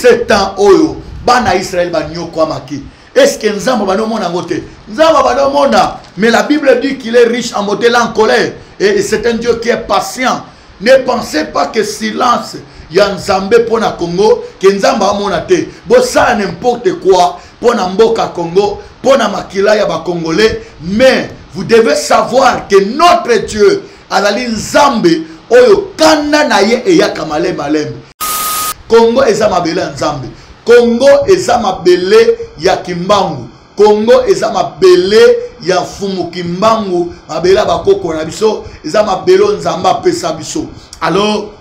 17 ans oyo bana Israël banyoko amaki. Est-ce que Nzamba banomona ngote? Nzamba banomona, mais la Bible dit qu'il est riche en beauté, en colère, et c'est un Dieu qui est patient. Ne pensez pas que silence ya Nzambe pour na Congo, que Nzamba amona te. Bo ça n'importe quoi pour na mboka Congo, pour na makila ya ba Congolais, mais vous devez savoir que notre Dieu azali Nzambe oyo kanda na ye eyaka malembe malembe. Congo eza mabele ya Nzambe. Congo eza mabele ya Kimbangu. Congo eza mabele ya Fumu Kimbangu, mabele bakoko na biso, eza mabele Nzamba pesa biso. Alors,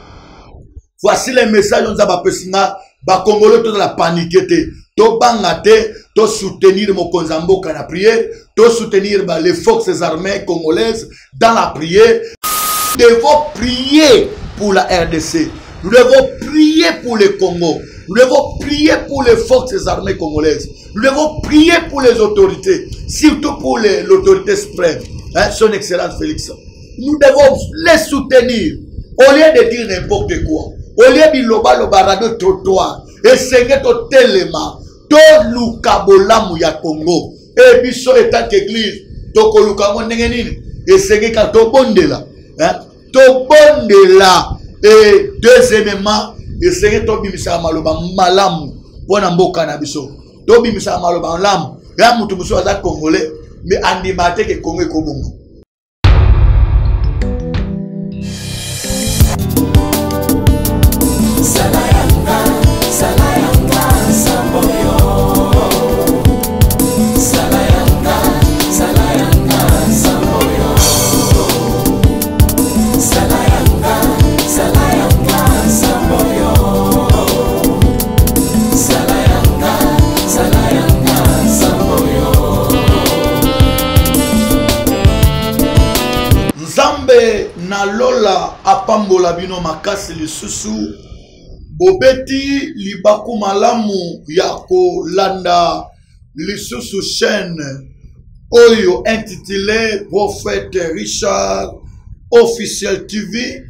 voici les messages Nzamba pesinga, ba Congolais to la paniquer, to bangate, to soutenir Mokonzamboka na prière, to soutenir les forces armées congolaises dans la prière. Nous devons prier pour la RDC. Nous devons prier pour le Congo. Nous devons prier pour les forces armées congolaises. Nous devons prier pour les autorités, surtout pour l'autorité suprême, hein, son Excellence Félix. Nous devons les soutenir. Au lieu de dire n'importe quoi, au lieu de loba lobarado trottoir, essayer de téléma, to lukabolamu ya Congo. Et biso étant qu'église, to kolukango nengenini, essayer ka to bondela, hein, to bondela. Et deuxièmement, essayer de bimisa maloba malamu pona mboka na biso. To bimisa maloba malamu, ya mutu muso aza Congolais, mais animate ke Congo ekobongo. Na lola apambola bino makasi lisusu bobeti libaku malamu yako landa lisusu chaîne oyo intitulé Prophète Richard Officiel TV.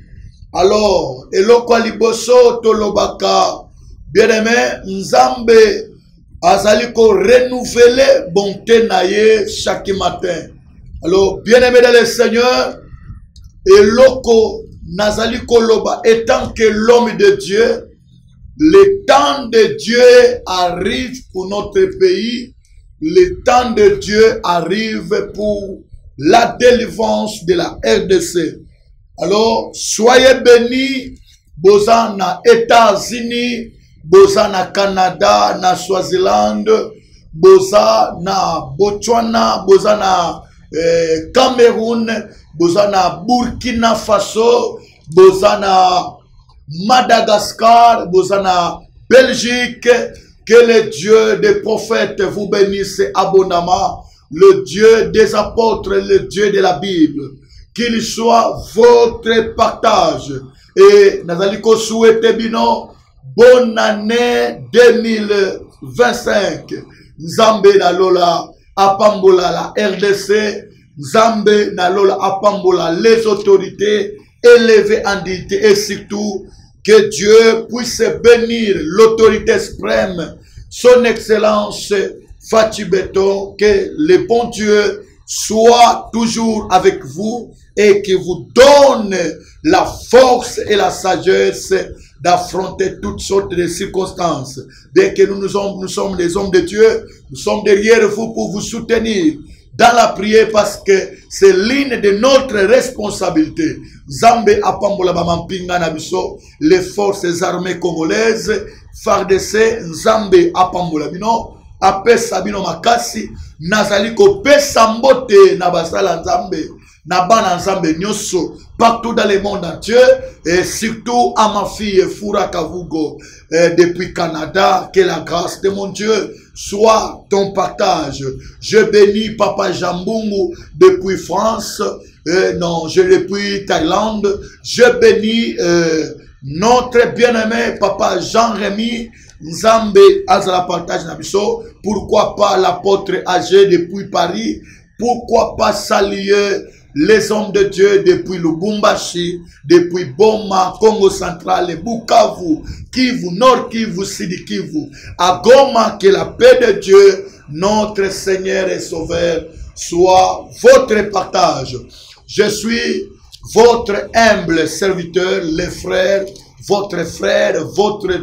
Alors eloko liboso tolobaka bien-aimé Nzambe azali ko renouveler bonté na ye chaque matin. Alors bien-aimé dans le Seigneur, et loko nazali koloba, étant que l'homme de Dieu, le temps de Dieu arrive pour notre pays, le temps de Dieu arrive pour la délivrance de la RDC. Alors, soyez bénis, boza na États-Unis, boza na Canada, na Swaziland, boza na Botswana, boza na Cameroun, bozana Burkina Faso, bozana Madagascar, bozana Belgique. Que le Dieu des prophètes vous bénisse abondamment, le Dieu des apôtres, le Dieu de la Bible, qu'il soit votre partage. Et nazaliko souhaite bino bonne année 2025. Nzambe na lola apambola la RDC. Nzambe na lola apambola les autorités élevées en dignité, et surtout que Dieu puisse bénir l'autorité suprême, son excellence Fatou Beton, que le bon Dieu soit toujours avec vous et qui vous donne la force et la sagesse d'affronter toutes sortes de circonstances. Dès que nous sommes les hommes de Dieu, nous sommes derrière vous pour vous soutenir dans la prière, parce que c'est l'une de notre responsabilité. Zambé apambola bamampinga na biso, les forces armées congolaises, FARDC, Zambé apambola bino, apesa bino makasi, nazali ko pesa mbote na basala Nzambe, na bana Nzambe nyoso, partout dans le monde entier, et surtout à ma fille Fura Kavugo, depuis Canada, que la grâce de mon Dieu soit ton partage. Je bénis Papa Jambungu depuis France, non, je depuis Thaïlande, je bénis notre bien-aimé Papa Jean-Rémy, Nzambe Azala partage Nabiso, pourquoi pas l'apôtre âgé depuis Paris, pourquoi pas saluer les hommes de Dieu depuis Lubumbashi, depuis Boma, Congo central, Bukavu, Kivu, Nord Kivu, Sidi Kivu, à Goma, que la paix de Dieu, notre Seigneur et Sauveur, soit votre partage. Je suis votre humble serviteur, les frères, votre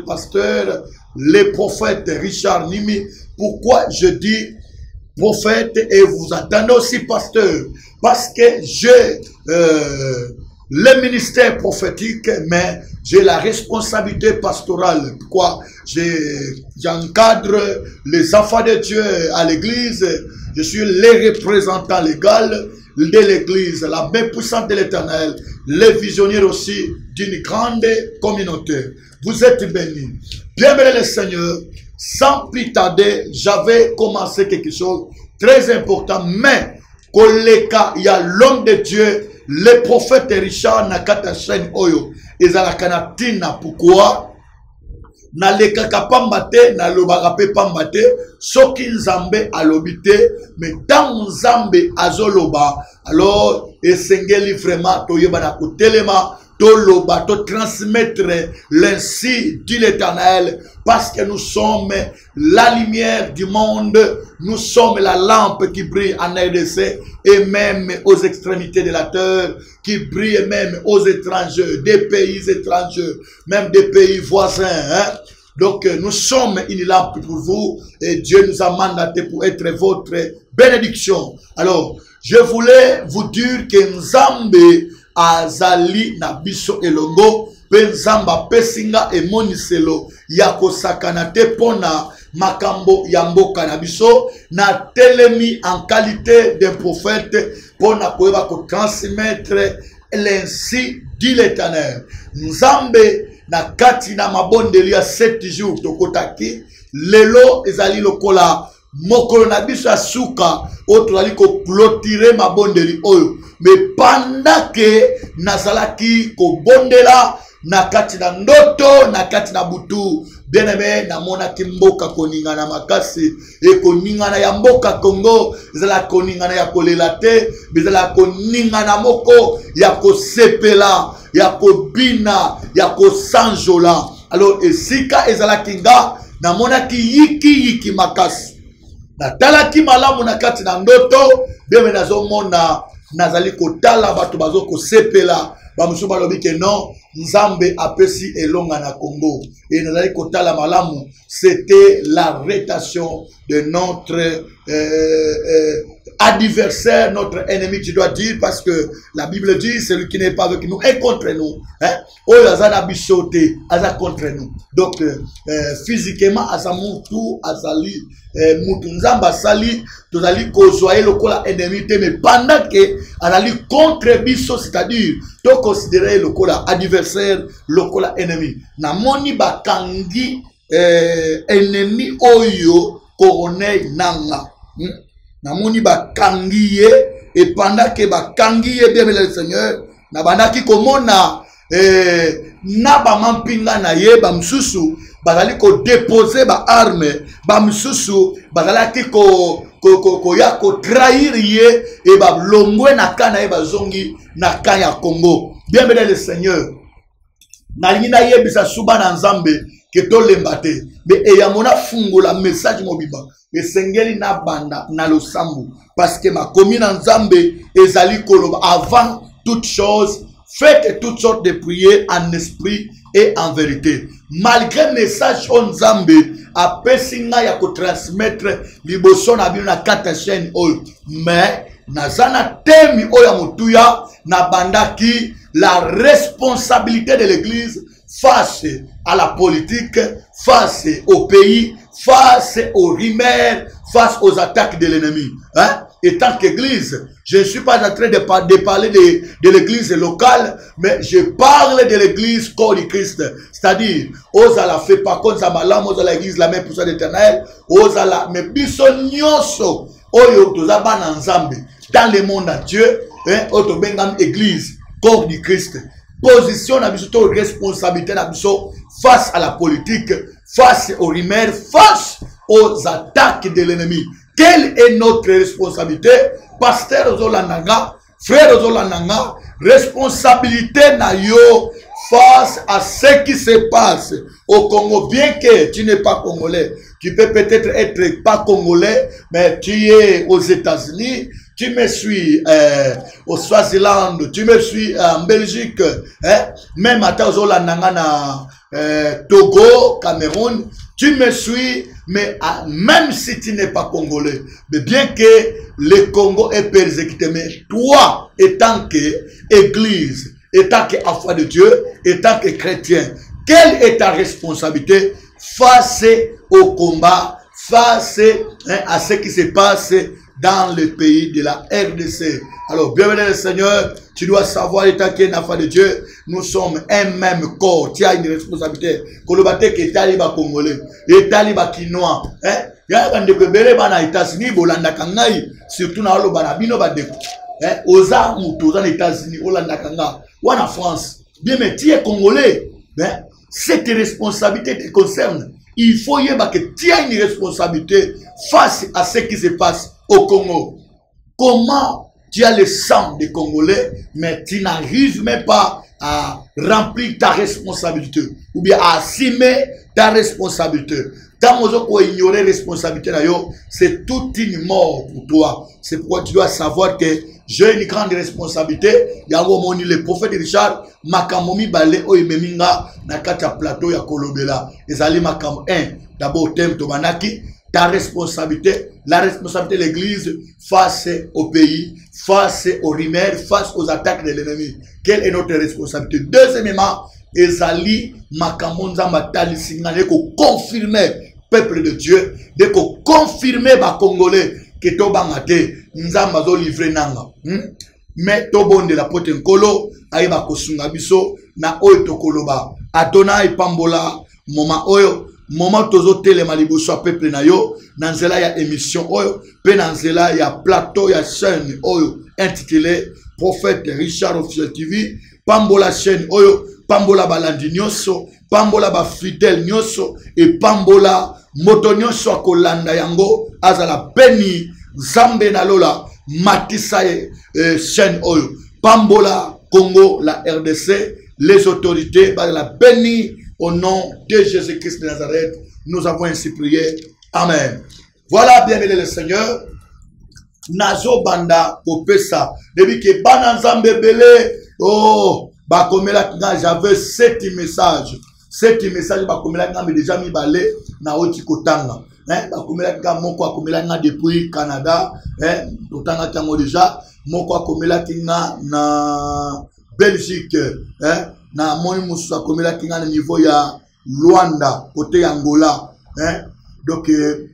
pasteur, le prophète Richard Nimi. Pourquoi je dis prophète et vous attendez aussi pasteur? Parce que j'ai le ministère prophétique, mais j'ai la responsabilité pastorale. Pourquoi? J'encadre les enfants de Dieu à l'église. Je suis le représentant légal de l'église, la main puissante de l'Éternel, les visionnaires aussi d'une grande communauté. Vous êtes bénis. Bienvenue le Seigneur. Sans plus tarder, j'avais commencé quelque chose très important, mais Koleka, il y a l'homme de Dieu, le prophète Richard Nakata Shen Oyo, Ezalakanatina. Pourquoi? Na lekaka pambate, na lobarape pambate, soki nzambe alobite, mais tant nzambe azoloba, alors, esengeli vraiment, toyeba na kotelema, toloba, to transmettre l'ainsi dit l'Éternel, parce que nous sommes la lumière du monde, nous sommes la lampe qui brille en RDC et même aux extrémités de la terre, qui brille même aux étrangers, des pays étrangers, même des pays voisins. Hein? Donc nous sommes une lampe pour vous et Dieu nous a mandaté pour être votre bénédiction. Alors, je voulais vous dire que Nzambe azali na biso elongo pe nzamba pesinga emoniselo ya kosakana te pona makambo ya mboka na biso na telemi en qualité de prophète pona koyeba ko transmettre l'ainsi dit l'Éternel. Nzambe na kati na mabondeli ya 7 jours tokotaki lelo ezali lokola mokolo na biso ya suka oyo tozali clôturer mabondeli oyo. Mais pendant que nazalaki kobondela na kati na ndoto na kati na butu, bien aimé namonaki mboka koningana makasi e koningana ya mboka Congo ezala koningana ya kolela te, bezala koningana moko ya kosepela, ya kobina, ya kosanjola. Alors esika ezala kinga namonaki yiki makasi. Natalaki malamu na kati na ndoto, bien nazomona nazali kotala bato bazo ko sepela ba musu balobi ke non Nzambe apesi elonga na Congo et nazali kotala malamu. C'était l'arrestation de notre adversaire, notre ennemi, tu dois dire, parce que la Bible dit celui qui n'est pas avec nous est contre nous. Hein? Oyo azana bisote aza contre nous. Donc physiquement azamutu azali mutu Nzamba sali tozali kozwaye lokola ennemi te, mais pendant que azali contre biso, c'est-à-dire to considérer lokola adversaire, lokola ennemi. Na moni bakangi ennemi oyo Corneille nanga. Namoni bakangi ye, et pendant que bakangi ye, bien le Seigneur, na bandaki komona na ba mampinga na ye ba msusu bazali ko déposer ba arme, ba msusu bazali ko ya ko trahir ye et ba longwe na kana ye bazongi na kanya Congo. Bien le Seigneur, na lina ye bisa suba na Nzambe que to lembate, mais e ya mona fungola message mobiba. Et sengeli na banda na losambu parce que ma commune en Nzambe ezali koloba avant toute chose faites toutes sortes de prières en esprit et en vérité. Malgré message on Nzambe a pesinga ya ko transmettre liboso na bino na kata chaîne oyo, mais nazana temi oya motuya na bandaki la responsabilité de l'église face à la politique, face au pays, face aux rumeurs, face aux attaques de l'ennemi. Hein? Et tant qu'église, je ne suis pas en train de parler de l'église locale, mais je parle de l'église corps du Christ. C'est-à-dire, Ozala fait pas contre Zamalam, Ozala l'église la même puissance éternelle, Ozala, mais biso nyoso, Oyo Tozaba Nzambe, dans le monde à Dieu, hein, Otobengam église, corps du Christ. Position na biso to responsabilité na biso face à la politique, face aux rumeurs, face aux attaques de l'ennemi. Quelle est notre responsabilité? Pasteur Zolananga, frère Zolananga, responsabilité na yo face à ce qui se passe au Congo. Bien que tu n'es pas congolais, tu peux peut-être être pas congolais, mais tu es aux États-Unis, tu me suis au Swaziland, tu me suis en Belgique, hein? Même à Zolananga na Togo, Cameroun, tu me suis, mais même si tu n'es pas congolais, mais bien que le Congo est persécuté, mais toi, étant que église, étant qu'enfant de Dieu, étant que chrétien, quelle est ta responsabilité face au combat, face à ce qui se passe dans le pays de la RDC? Alors, bienvenue le Seigneur, tu dois savoir, étant qu'un enfant de Dieu, nous sommes un même corps, tu as une responsabilité. Kolobate ke taliba congolais, et taliba kinois, ya bande ko bele bana États-Unis bolanda kangai, surtout na lo bana bino badeko. Oza muto aux États-Unis, Hollande, ou en France. Bien, mais tu es congolais. Cette responsabilité te concerne. Il faut que tu aies une responsabilité face à ce qui se passe au Congo. Comment tu as le sang des Congolais, mais tu n'arrives même pas à remplir ta responsabilité ou bien à assumer ta responsabilité. Tant que tu ignorer la responsabilité, c'est toute une mort pour toi. C'est pourquoi tu dois savoir que j'ai une grande responsabilité. Il y a le prophète Richard, Makamomi Bale Oimeminga, Nakata plateau ya Kolobela. Ezali Makam 1. D'abord, thème Tomanaki, ta responsabilité, la responsabilité de l'église face au pays, face aux rumeurs, face aux attaques de l'ennemi. Quelle est notre responsabilité? Deuxièmement, Ezali Makamonza Matali Signalé qu'on confirmer peuple de Dieu, de qu'on confirmer ma Congolais que to bangate nzamba zo livrer nanga mais to bonde la pote nkolo ayeba kosunga biso na oyo to koloba Adonai pambola moma oyo moma tozo telema liboso peuple na yo na nzela ya émission oyo pe na nzela ya plateau ya chaîne oyo intitulé Prophète Richard Officiel TV. Pambola chaîne oyo, pambola balandi nyoso, pambola ba fidèle nyoso, et pambola moto nyoso akolanda yango azala beni Zambe na lola matisa chaîne oyo. Pambola Congo, la RDC, les autorités, la béni au nom de Jésus-Christ de Nazareth. Nous avons ainsi prié. Amen. Voilà, bienvenue le Seigneur. Nazo banda kopesa. Depuis que bananzambe belé, oh, bakomela kinga, j'avais 7 messages. 7 messages bakomela kinga, mais déjà mi balé na oti kotanga. Bakomela kinga moko akomela kinga depuis Canada, totanga tango déjà. Moko akomela kinga na Belgique, na moni musu akomela kinga na niveau ya Luanda, côté Angola, donc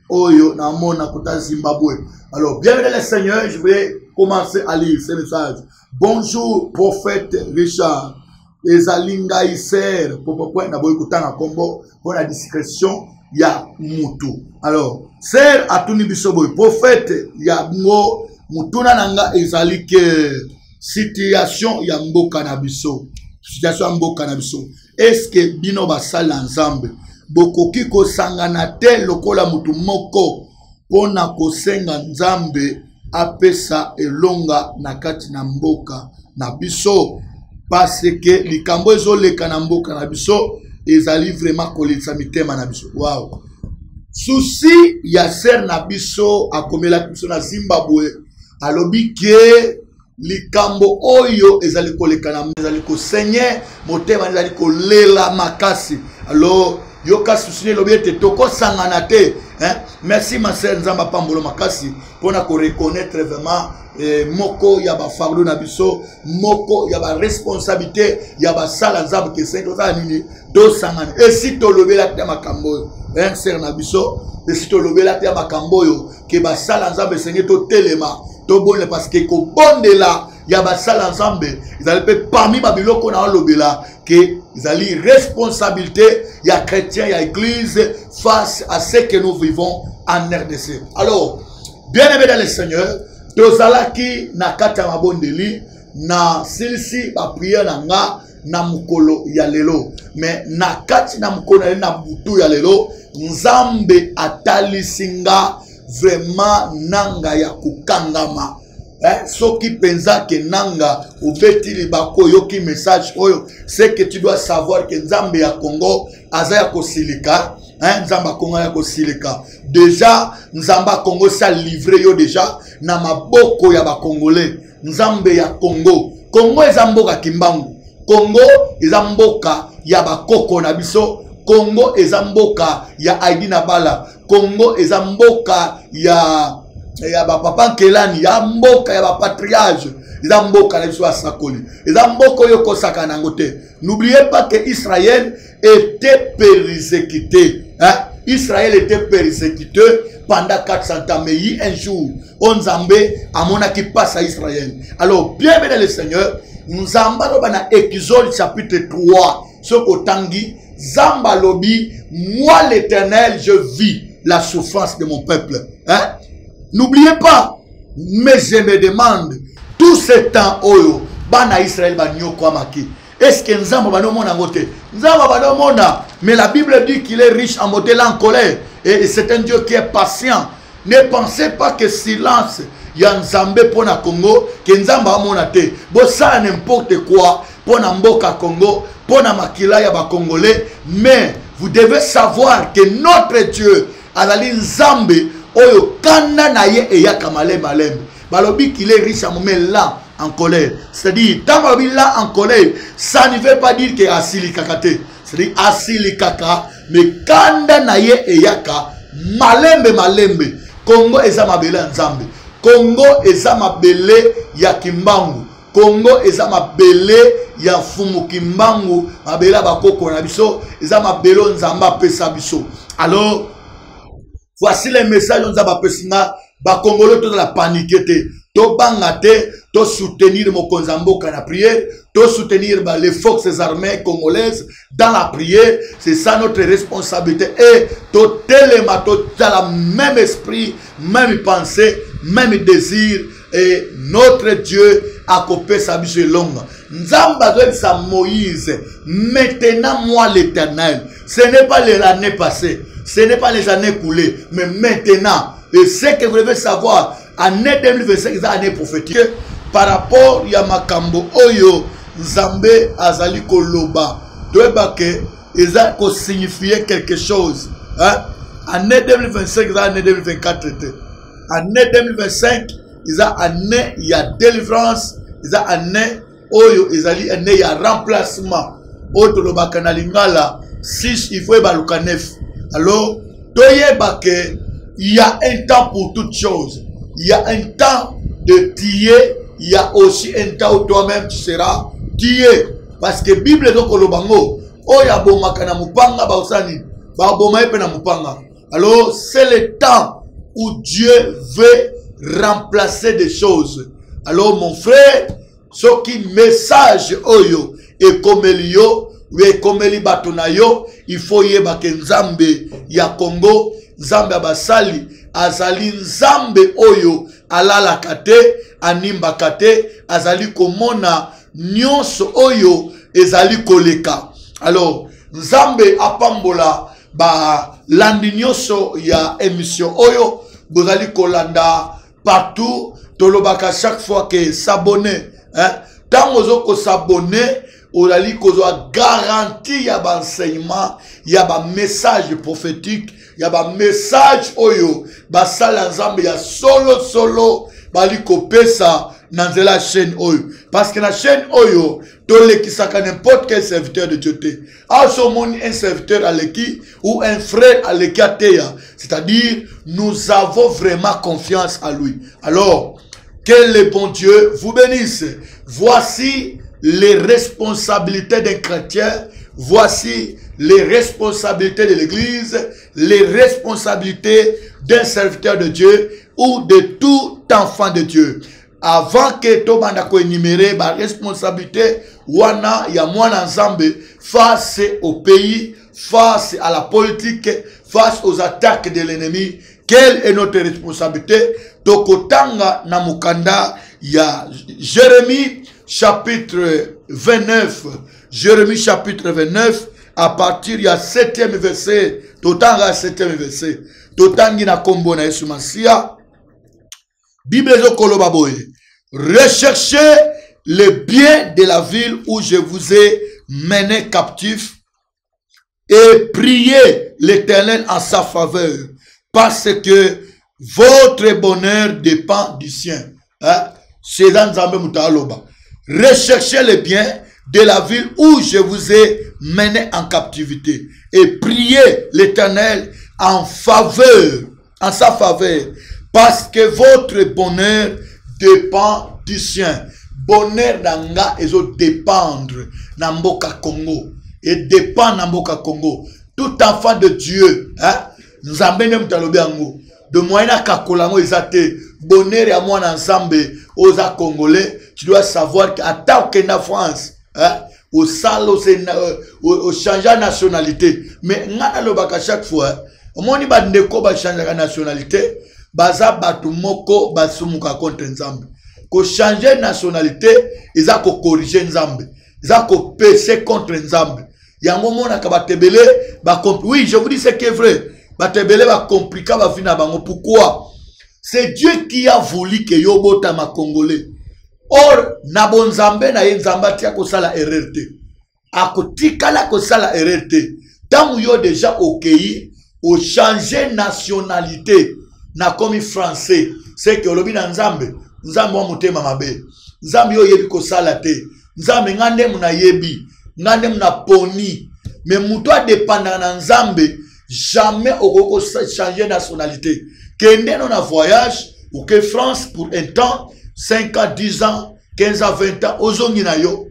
oyo na mona côté Zimbabwe. Alors, bienvenue les seigneurs, je vais commencer à lire ce message. Bonjour, prophète Richard. Ezalinga iser, pourquoi na boy kutana kombo pour la discrétion ya mutu. Alors, ser atuni bisoboy, prophète ya ngo mutuna nanga ezali que situation ya mboka na biso. Situation ya mboka na biso. Est-ce que bino basala ensemble? Bokoki ko sangana te lokola mutu moko pona kosenga nzambe apesa elonga na kati na mboka na biso parce que likambo ezoleka na mboka na biso ezali vraiment kolitsa mitema na biso. Wow. Souci ya ser na biso akomela biso na Zimbabwe alobi ke likambo oyo ezali koleka na ezali ko senye motema ezali kolela makasi. Alors yoka souci lobiete toko sangana te. Merci ma sœur Nzamba Pambolo Makasi pour na ko reconnaître vraiment moko ya ba fardo na biso moko ya ba responsabilité ya ba sala nzambe ke sento za nini do sangana et si to lobela te makambo sœur na biso et si to lobela te makambo yo ke ba sala nzambe senye to telema to bonne parce que ko bondela ya ba sala nzambe ils pe parmi ba biloko na lobela que ils allaient responsabilité il y a chrétiens il y a église face à ce que nous vivons en RDC. Alors bien aimé dans le Seigneur tozalaki na kata mabondeli na silsi ba prière nanga na mukolo ya lelo mais na kati na mukolo na butu ya lelo nzambe atalisinga vraiment nanga ya kukangama Soki penza ke nanga ubeti libako yoki message oyo, c'est que tu dois savoir que Nzambe ya Congo azaya kosilika, Nzamba Congo ya kosilika. Déjà Nzamba Congo sa livré yo déjà na maboko ya ba Congolais. Nzambe ya Congo, Congo ezamboka kimbangu, Congo ezamboka ya ba koko na biso, Congo ezamboka ya Aidina Bala, Congo ezamboka ya ba papa Kelani, ya mboka ya ba patriage, ya mboka na biso asakoli, ya mboka yo kosaka nangote. N'oubliez pas que Israël était persécuté, Israël était persécuté pendant 400 ans, mais il y a un jour, on Zambé a mon qui passe à Israël. Alors, bien le Seigneur, nous avons dans Exode chapitre 3, ce qu'Otangi, Zamba Lobi, moi l'Éternel, je vis la souffrance de mon peuple. N'oubliez pas, mais je me demande, tout ce temps, Oyo, Bana Israël, Banyo Kwamaki. Est-ce que Nzamba Banomona Mote? Nzamba Banomona, mais la Bible dit qu'il est riche en modèle en colère. Et c'est un Dieu qui est patient. Ne pensez pas que silence, il y a Nzambe pour na Congo, que Nzamba Monate. Bon, ça n'importe quoi pour na Mboka Congo, pour na Makila ya ba Congolais. Mais vous devez savoir que notre Dieu, Azali Nzambe, Oyo Kana na ye e yaka malem malem. Balobi qu'il est riche en moment là en colère. C'est-à-dire, tant que là en colère, ça ne veut pas dire que asili kakate. C'est-à-dire asili kaka, mais kanda na ye e yaka malembe malembe. Congo eza mabele nzambe. Congo eza mabele ya kimbangu. Congo eza mabele ya fumu kimbangu. Mabele bakoko na biso eza mabele nzamba pesa biso. Alors, voici les messages nzamba pesina. Ba Congolais tout la panique te. To bangate, to soutenir mon Konzamboka na prière, to soutenir les forces armées congolaises dans la prière. C'est ça notre responsabilité. Et to telema, to la même esprit, même pensée, même désir. Et notre Dieu a coupé sa vie longue. Nzamba doit sa Moïse. Maintenant moi l'Éternel. Ce n'est pas les années passées, ce n'est pas les années coulées, mais maintenant. Et ce que vous devez savoir, année 2025, c'est année prophétique. Par rapport à Makambo, Oyo, Nzambe, Azali Koloba, doit que ils ont signifié quelque chose. Année 2025, c'est année 2024. Année 2025, ils ont année, il y a délivrance, ils ont année, Oyo, ils ont année, il y a remplacement. Oyo, le Bakanalingala, 6, il faut y avoir le 9. Alors, doye que il y a un temps pour toutes choses. Il y a un temps de tuer. Il y a aussi un temps où toi-même tu seras tué. Parce que la Bible est donc le bango. Oh ya bomakana mupanga ba usani. Ba bomaye pena mupanga. Alors c'est le temps où Dieu veut remplacer des choses. Alors mon frère, ce qui message oyo et comme elio, et comme eli batonayo, il faut yeba ke Nzambe ya Congo. Nzambe abasali azali Nzambe oyo alala kate animba kate azali komona nyonso oyo ezali koleka. Alors Nzambe apambola ba landi nyonso ya émission oyo bozali kolanda partout tolobaka chaque fois que s'abonner tango zoko s'abonner olali kozwa garantie ya ba enseignement ya ba message prophétique. Il y a un message oyo basala Nzambe ya solo bali kopesa dans la chaîne oyo parce que la chaîne oyo tole qui saka n'importe quel serviteur de Dieu te un serviteur à l'équipe ou un frère à l'équipe, c'est-à-dire nous avons vraiment confiance à lui. Alors que le bon Dieu vous bénisse. Voici les responsabilités d'un chrétien. Voici les responsabilités de l'Église, les responsabilités d'un serviteur de Dieu ou de tout enfant de Dieu. Avant que tout le monde énuméré la responsabilité, wana ya mwana Nzambe face au pays, face à la politique, face aux attaques de l'ennemi. Quelle est notre responsabilité? Tokotanga na mukanda ya Jérémie chapitre 29. Jérémie chapitre 29. À partir du 7e verset, totanga 7e verset, totangi na kombo na Yesu Masia, Bible zo koloba boye. recherchez le bien de la ville où je vous ai mené captif et priez l'Éternel en sa faveur, parce que votre bonheur dépend du sien. Hein? C'est dans Nzambe Moutaloba. Recherchez le bien de la ville où je vous ai mené en captivité et priez l'Éternel en faveur, en sa faveur, parce que votre bonheur dépend du sien. Bonheur d'anga et dépendre Namboka Congo et dépend Namboka Congo. Tout enfant de Dieu, hein, nous amenons de moyen kakolango ezate bonheur ya moi ensemble aux Congolais. Tu dois savoir qu'à tant que na France, hein, au salo au changer nationalité, mais ngana lo baka chaque fois moni ba ndeko ba changer nationalité baza batu moko basumuka contre Nzambe. Ko changer nationalité eza ko corriger Nzambe, eza ko pécher contre Nzambe. Yango mona ka batebele ba oui, je vous dis c'est que vrai. Batebele ba compliquer ba vina bango. Pourquoi? C'est Dieu qui a voulu que yobota ma Congolais. Or na bon Nzambe na ye Nzamba tia ko sala erreur te. Akotikala ko sala erreur te. Tant yo déjà au pays au changer nationalité na comme français, c'est que lobi na Nzambe, Nzambe wa motema mabe. Nzambe yo yebi ko sala te. Nzambe ngande muna yebi, ngande muna poni. Mais muto dépendant na Nzambe, jamais au changer nationalité. Kende non a voyage ou que France pour un temps 5 ans, 10 ans, 15 ans, 20 ans, aux Onginayo,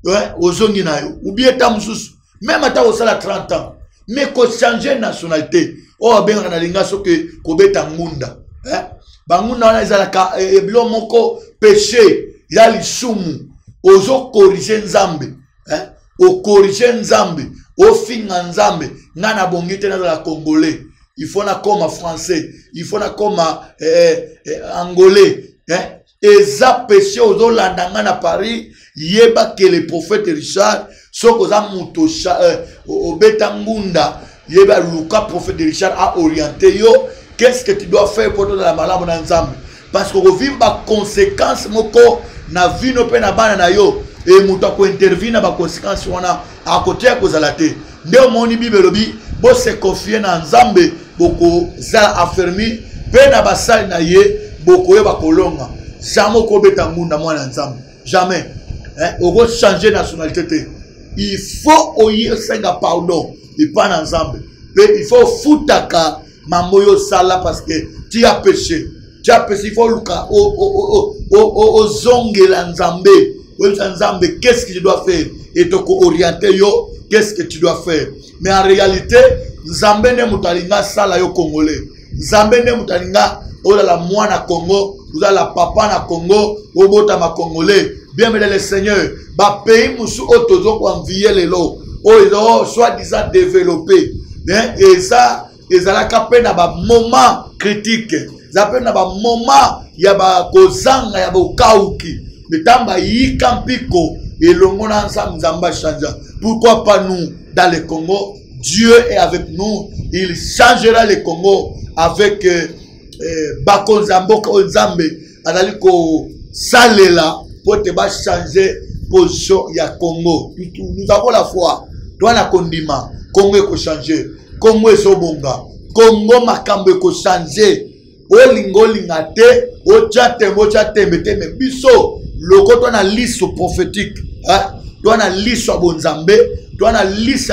ouais, aux Onginayo, ou bien Tamsus, même à Taosala 30 ans, mais qu'on change de nationalité, oh, bien, on a l'inga so que Kobeta Munda, hein, Bangunda, on a zalaka, et blon moko péché, il a l'isumu, aux corriger Nzambe, hein, aux corriger Nzambe, aux fin Nzambe, nana bongite na la Congolais, il faut na comme français, il faut na comme angolais, hein. Et ça péché aux Hollandais à Paris, yeba que le prophète Richard, sokoza muto au Betangunda, yeba Luka prophète Richard a orienté yo, qu'est-ce que tu dois faire pour donner la malade dans ensemble? Parce que vit ba conséquences moko na vie no pe na bana na yo et muto ko intervenir ba conséquences wana à côté ko zalate. Ndeo moni bibelobi bo se confier na Nzambe boko za affermi pe na basali na ye boko yo ba kolonga. Jamais qu'on bête en monde à Nzambe. Jamais. Hein? On va changer nationalité. Il faut oyer senga pardon. Et pas ensemble. Il faut foutre mamoyo sala parce que tu as péché. Tu as péché. Il faut luka o zonge la Nzambe. Nzambe, qu'est-ce que tu dois faire? Et te orienter yo, qu'est-ce que tu dois faire? Mais en réalité, Nzambe ne mutalinga sala yo congolais. Nzambe ne mutalinga ola la moine Congo. Vous avez la papa na Congo, au bota ma Congolais. Bienvenue le Seigneur. Ba pays musu otozo ko envier les lots. Oh, soi-disant développé. Et ça, ils ont la capé na ba moment critique. Ils appellent na ba moment ya ba kozanga ya ba kauki. Mais tamba yi kampiko et longona ensemble Nzamba chanja. Pourquoi pas nous dans le Congo? Dieu est avec nous. Il changera le Congo avec Bako Nzamboka Nzambe azali ko salela pour te ba changer position ya Congo. Nous avons la foi. Toi na kondima Congo ko changer. Congo esobonga. Congo makambo ko changer. O lingo lingate o chate meteme biso loko to na liste prophétique. Hein? Toi na liste ya bonzambe, toi na liste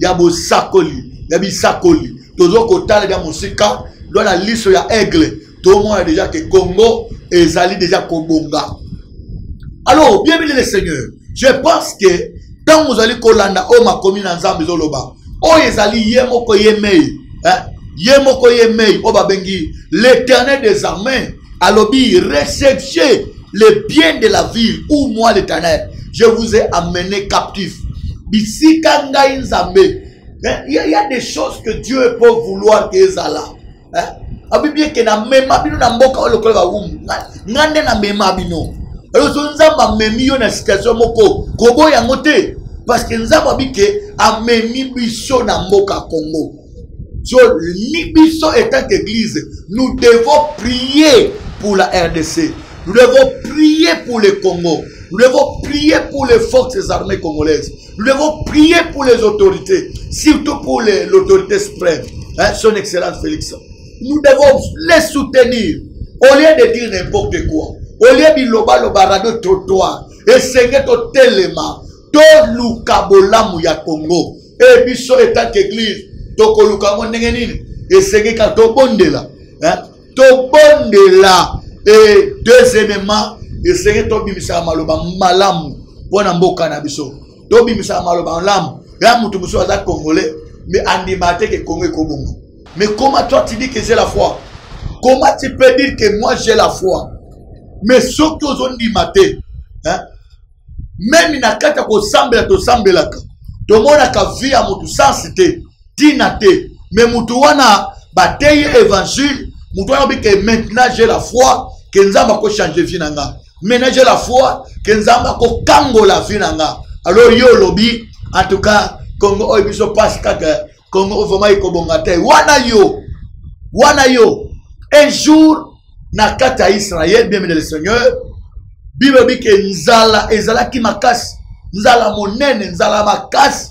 ya bosakoli, ya bisakoli. Tozo ko tala ya musika. Dans la liste il y a aigle. Tout le monde a déjà que Congo et Zali déjà Kobonga. Alors, bienvenue les seigneurs. Je pense que quand vous allez Kolanda, oh ma commune ensemble zoloba. Oh Zali yemoko yemei. Yemoko yemei. Oh babengi. L'Éternel des armées. Alobi recherchez le bien de la ville où moi l'Éternel je vous ai amené captif. Ici Kanga Nzambe. Il y a des choses que Dieu peut vouloir que Zala. Abi bien que na mema bino na mboka o lokola baum ngande na mema bino alors Nzamba memi yo na situation moko kobo yango te parce que Nzamba bi ke amemi biso na mboka Congo. So ni biso étant église nous devons prier pour la RDC, Nous devons prier pour le Congo. Nous devons prier pour les forces armées congolaises. Nous devons prier pour les autorités, surtout pour l'autorité suprême, hein, son Excellence Félix. Nous devons les soutenir. Au lieu de dire n'importe quoi, au lieu de loba barado trottoir, essayer de téléma, to lukabolamu ya Congo, et biso étant qu'église, to kolukango nengenini, essayer ka to bondela, hein, to bondela, et deuxièmement, essayer to bimisa maloba malamu, pona mboka na biso, to bimisa maloba malamu, ya mutu muso aza congolais, mais animate que Congo est Congo. Mais comment toi tu dis que j'ai la foi? Comment tu peux dire que moi j'ai la foi? Mais ceux qui ont dit maté, hein? Même il n'a qu'à sambela to sambela, to mona ka via mutu sensité, tinate, mais mutu wana bataille évangile, mutu wana bi que maintenant j'ai la foi que nzamba ko changer vie nanga. Maintenant j'ai la foi que nzamba ko kangola vie nanga. Alors yo lobby en tout cas Congo obiso passe kaka Congo vraiment ikobongate wana yo un jour na kata Israël bien le Seigneur Bible dit que nzala ezala ki makasi nzala monene nzala makasi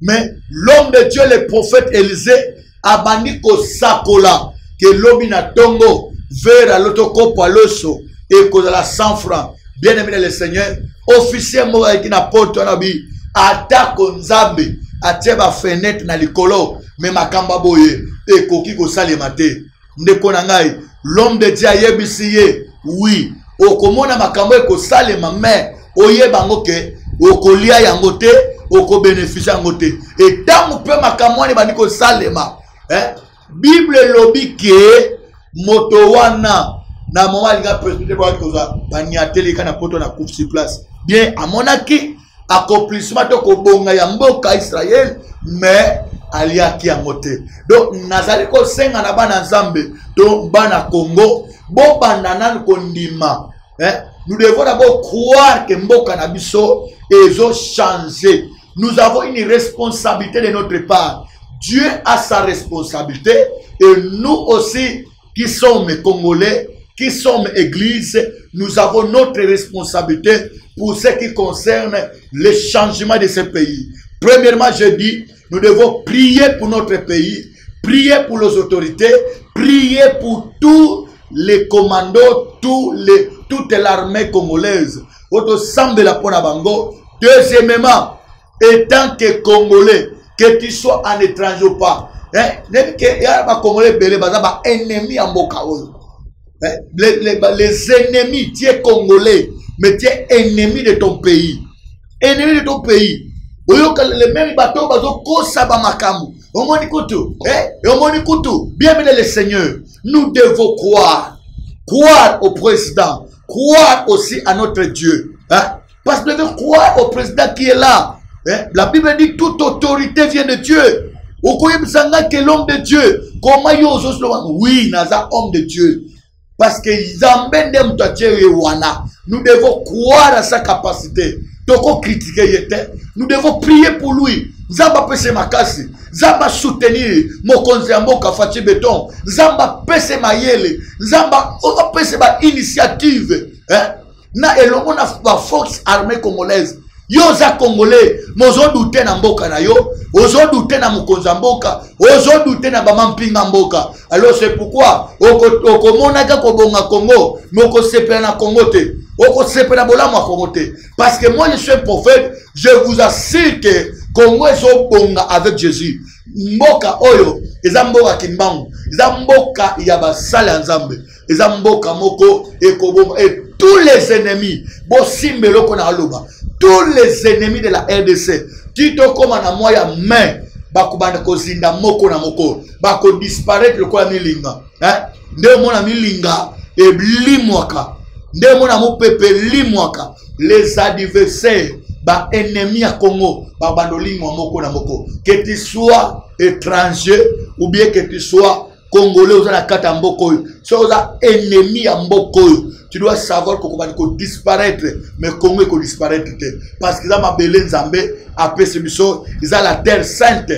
mais l'homme de Dieu le prophète Élisée abandi ko sakola que lobi na tongo vers l'auto loso et ko la 100 francs bien aimé le Seigneur officier mo qui na porte na bi ata ko nzambe atie ba fenêtre na likolo mais makamba boye et koki ko salema te ndeko na ngai l'homme de Dieu ayebisiye oui okomona makambo ko salema mais oyebango ke okolia yango te oko bénéficier yango te et tant pe makambo ni bandi ko salema hein Bible lobi ke moto wana na moma linga président ba ko za baniateli kana poto na coupe sur place bien amonaki accomplissement to ko bonga ya mboka Israël mais aliaki yango te donc nazali ko senga na bana nzambe to bana Congo bo bandana ko ndima hein nous devons d'abord croire que mboka na biso ezo changer. Nous avons une responsabilité de notre part. Dieu a sa responsabilité et nous aussi qui sommes Congolais, qui sommes Église, nous avons notre responsabilité pour ce qui concerne le changement de ce pays. Premièrement, je dis, nous devons prier pour notre pays, prier pour les autorités, prier pour tous les commandos, toute l'armée congolaise. Deuxièmement, étant que Congolais, que tu sois en étranger ou pas, les ennemis, tu es Congolais, mais tu es ennemi de ton pays. Ennemi de ton pays. Les mêmes bateaux, bien le Seigneur, nous devons croire au président, croire aussi à notre Dieu. Hein? Parce que nous devons croire au président qui est là. Hein? La Bible dit toute autorité vient de Dieu. Que l'homme de Dieu, comment il oui, naza homme de Dieu. Parce que nous devons croire à sa capacité. Nous devons prier pour lui. Zamba pese makasi, Zamba soutenir mokonzi mboka Fachi Beton, Zamba pese mayele, Zamba pese ba initiative, hein? Na elongo na ba force armée congolaise. Yo za congolais, mozo douter na mboka na yo, ozo douter na mokonzi mboka, ozo douter na ba mampinga mboka. Alors c'est pourquoi okomona ka kobonga Congo, moko sepela na Congo te. Parce que moi je suis un prophète, je vous assure que Congo est au bonga avec Jésus. Mboka oyo, ezamboka kimbangu, ezamboka yabasala nzambe, ezamboka moko ekobonga et tous les ennemis, bosimbelo kona aloba, tous les ennemis de la RDC, tito koma na moya main, bakubanda kozinda moko na moko, bako disparaître le kwa milinga, hein? Nde mona milinga e limwaka. Les adversaires, ennemis à Congo, que tu sois étranger ou bien que tu sois congolais ou ennemi à Mboko, tu dois savoir que tu disparaître, mais Congo peut disparaître. Parce que ma belle Nzambe, après ce mission, ils ont la terre sainte,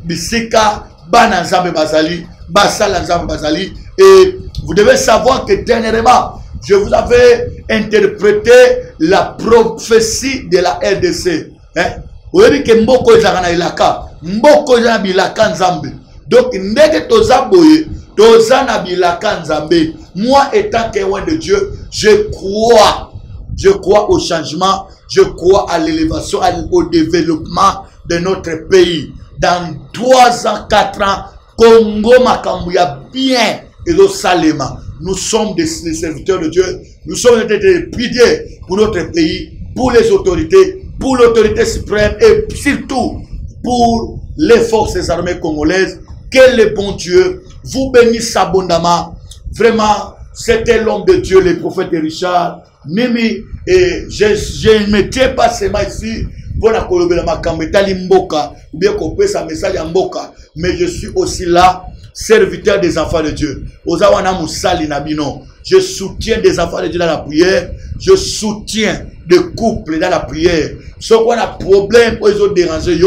Bisika, Bananzambe Bazali, Basala Nzambe Bazali, et vous devez savoir que dernièrement, Je vous avais interprété la prophétie de la RDC. Hein? Vous avez dit que Mboko ezana ilaka. Mboko ezana bilaka nzambe. Donc, ndege tozaboye, tozana bilaka nzambe. Moi, étant qu'un de Dieu, je crois. Je crois au changement. Je crois à l'élévation, au développement de notre pays. Dans 3 ans, 4 ans, Congo Makambuya bien et le Salema. Nous sommes des serviteurs de Dieu. Nous sommes des piliers pour notre pays, pour les autorités, pour l'autorité suprême et surtout pour les forces armées congolaises. Que le bon Dieu vous bénisse abondamment. Vraiment, c'était l'homme de Dieu, le prophète Richard. Mimi, et je ne m'étais pas seulement ici pour la Colombie, ou bien qu'on peut sa message en Mboka, mais je suis aussi là, serviteur des enfants de Dieu. Je soutiens des enfants de Dieu dans la prière. Je soutiens des couples dans la prière. Si on a un problème, ils ont dérangé,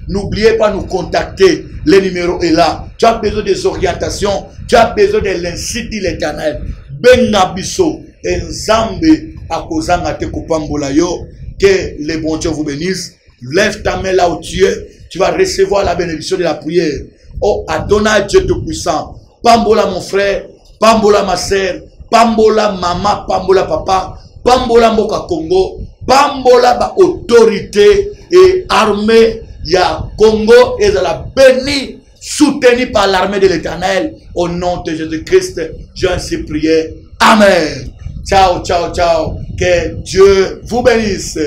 n'oubliez pas de nous contacter. Le numéro est là. Tu as besoin des orientations. Tu as besoin de l'incite de l'Éternel. Ben Nabiso et Nzambe à Kozanga te Kupambola yo. Que le bon Dieu vous bénisse. Lève ta main là où tu es. Tu vas recevoir la bénédiction de la prière. Oh, Adonai Dieu Tout-Puissant. Pambola mon frère. Pambola ma sœur. Pambola maman. Pambola papa. Pambola Moka Congo. Pambola ba autorité et armée. Il y a Congo et de la béni. Soutenu par l'armée de l'Éternel. Au nom de Jésus-Christ. J'ai ainsi prié. Amen. Ciao, ciao, ciao. Que Dieu vous bénisse.